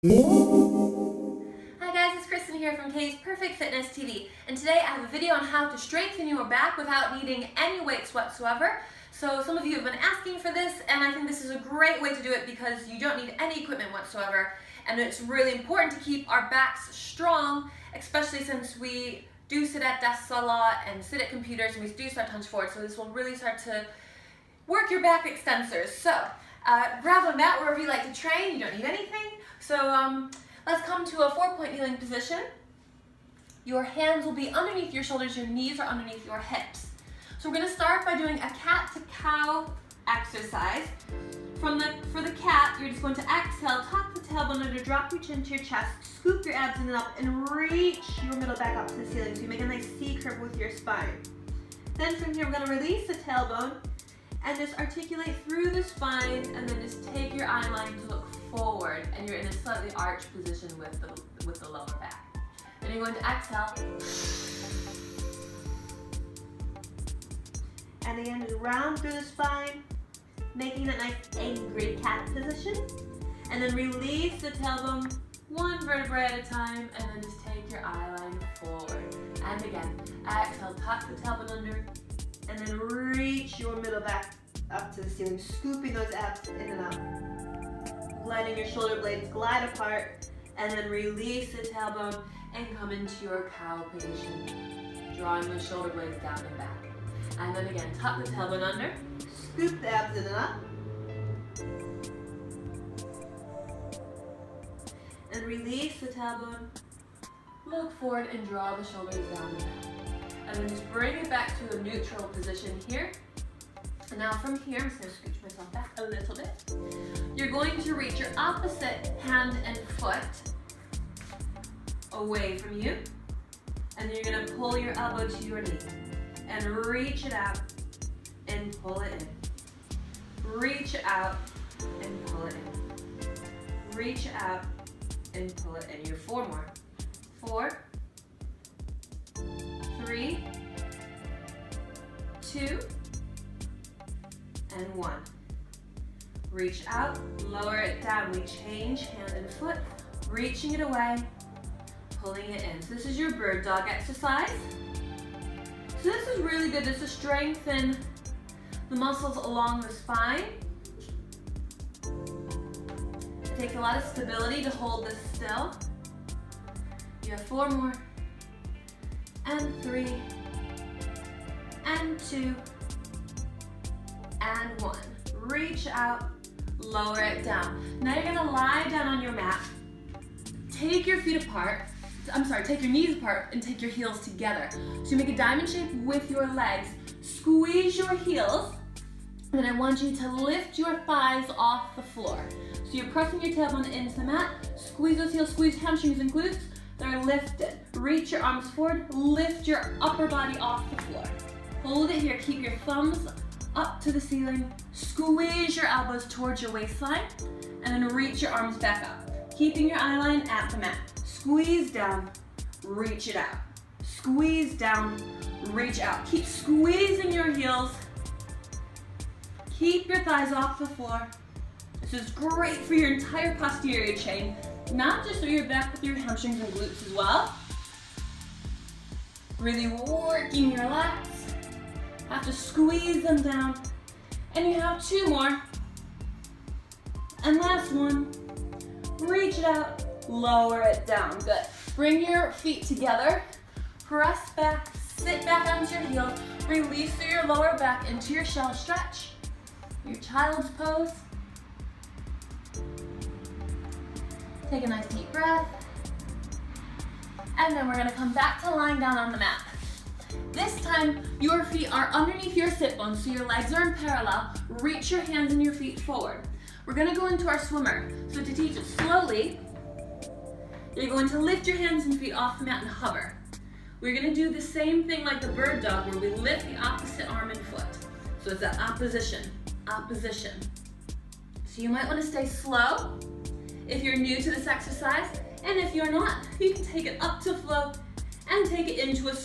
Hi guys, it's Kristen here from Katie's Perfect Fitness TV, and today I have a video on how to strengthen your back without needing any weights whatsoever. So some of you have been asking for this, and I think this is a great way to do it because you don't need any equipment whatsoever, and it's really important to keep our backs strong, especially since we do sit at desks a lot and sit at computers and we do start to hunch forward, so this will really start to work your back extensors. So grab a mat wherever you like to train, you don't need anything. So let's come to a 4-point kneeling position. Your hands will be underneath your shoulders, your knees are underneath your hips. So we're going to start by doing a cat-to-cow exercise. For the cat, you're just going to exhale, tuck the tailbone under, drop your chin to your chest, scoop your abs in and up, and reach your middle back up to the ceiling. So you make a nice C-curve with your spine. Then from here, we're going to release the tailbone and just articulate through the spine, and then just take your eye line to look forward, and you're in a slightly arched position with the lower back. Then you're going to exhale. And again, just round through the spine, making that nice angry cat position. And then release the tailbone one vertebrae at a time, and then just take your eye line forward. And again, exhale, tuck the tailbone under, and then reach your middle back up to the ceiling, scooping those abs in and up. Letting your shoulder blades glide apart, and then release the tailbone and come into your cow position, drawing the shoulder blades down and back. And then again, tuck the tailbone under, scoop the abs in and up, and release the tailbone, look forward and draw the shoulders down and back. And then just bring it back to a neutral position here. And now from here, I'm just going to scooch myself back a little bit. You're going to reach your opposite hand and foot away from you. And you're going to pull your elbow to your knee. And reach it out and pull it in. Reach it out and pull it in. Reach it out and pull it in. You're 4 more. 4, 3, 2, and 1. Reach out, lower it down. We change hand and foot, reaching it away, pulling it in. So this is your bird dog exercise. So this is really good just to strengthen the muscles along the spine. It takes a lot of stability to hold this still. You have 4 more. And 3, and 2, and 1. Reach out, lower it down. Now you're gonna lie down on your mat. Take your feet apart. Take your knees apart and take your heels together. So you make a diamond shape with your legs. Squeeze your heels. And then I want you to lift your thighs off the floor. So you're pressing your tailbone into the mat. Squeeze those heels, squeeze hamstrings and glutes. They're lifted. Reach your arms forward, lift your upper body off the floor. Hold it here, keep your thumbs up to the ceiling, squeeze your elbows towards your waistline, and then reach your arms back up. Keeping your eye line at the mat. Squeeze down, reach it out. Squeeze down, reach out. Keep squeezing your heels. Keep your thighs off the floor. This is great for your entire posterior chain. Not just through your back, but through your hamstrings and glutes as well. Really working your lats. Have to squeeze them down. And you have 2 more. And last one. Reach it out, lower it down. Good. Bring your feet together. Press back, sit back onto your heels. Release through your lower back into your shell stretch. Your child's pose. Take a nice deep breath. And then we're gonna come back to lying down on the mat. This time, your feet are underneath your sit bones, so your legs are in parallel. Reach your hands and your feet forward. We're gonna go into our swimmer. So to teach it slowly, you're going to lift your hands and feet off the mat and hover. We're gonna do the same thing like the bird dog, where we lift the opposite arm and foot. So it's that opposition, opposition. So you might wanna stay slow if you're new to this exercise, and if you're not, you can take it up to flow and take it into a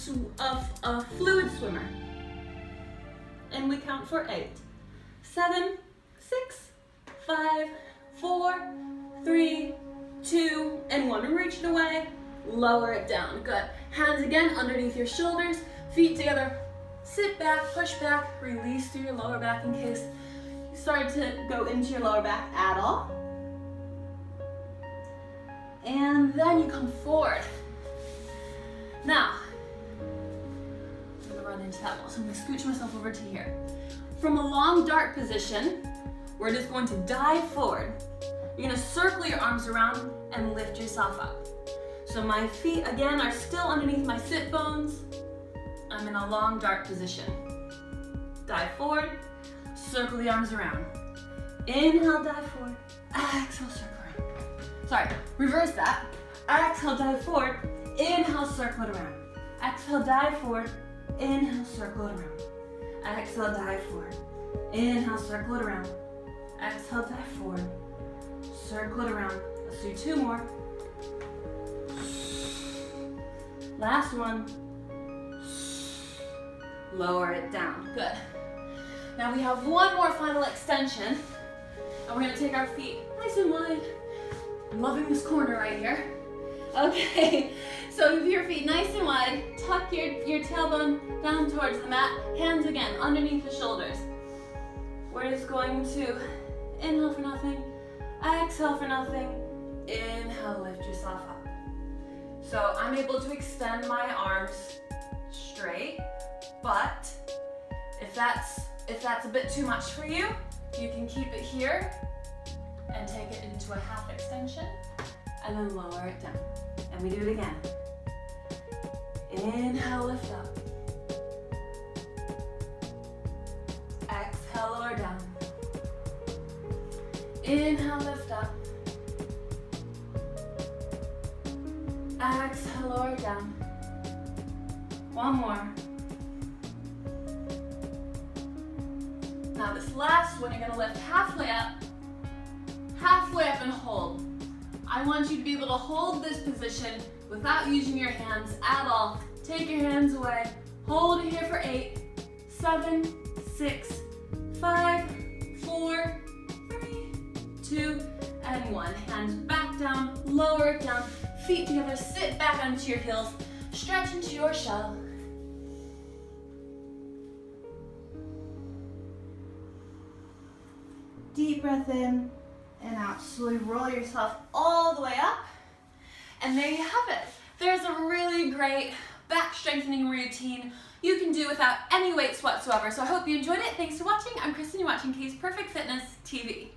fluid swimmer. And we count for 8, 7, 6, 5, 4, 3, 2, one, reach it away, lower it down. Good. Hands again underneath your shoulders, feet together. Sit back, push back, release through your lower back in case you start to go into your lower back at all. And then you come forward. Now, I'm gonna run into that wall, so I'm gonna scooch myself over to here. From a long dart position, we're just going to dive forward. You're gonna circle your arms around and lift yourself up. So my feet, again, are still underneath my sit bones. I'm in a long dart position. Dive forward, circle the arms around. Inhale, dive forward. Exhale, circle around. Sorry, reverse that. Exhale, dive forward. Inhale, circle it around. Exhale, dive forward. Inhale, circle it around. Exhale, dive forward. Inhale, circle it around. Exhale, dive forward. Circle it around. Let's do two more. Last one. Lower it down. Good. Now we have one more final extension. And we're going to take our feet nice and wide. I'm loving this corner right here. Okay, so with your feet nice and wide, tuck your tailbone down towards the mat. Hands again underneath the shoulders. We're just going to inhale for nothing, exhale for nothing, inhale, lift yourself up. So I'm able to extend my arms straight, but if that's a bit too much for you, you can keep it here and take it into a half extension and then lower it down. And we do it again. Inhale, lift up. Exhale, lower down. Inhale, lift up. Exhale, lower down. One more. Now this last one, you're gonna lift halfway up and hold. I want you to be able to hold this position without using your hands at all. Take your hands away. Hold it here for 8, 7, 6, 5, 4, 3, 2, and 1. Hands back down, lower it down, feet together, sit back onto your heels, stretch into your shell. Deep breath in and out. Slowly roll yourself all the way up. And there you have it. There's a really great back strengthening routine you can do without any weights whatsoever. So I hope you enjoyed it. Thanks for watching. I'm Kristen. You're watching Kay's Perfect Fitness TV.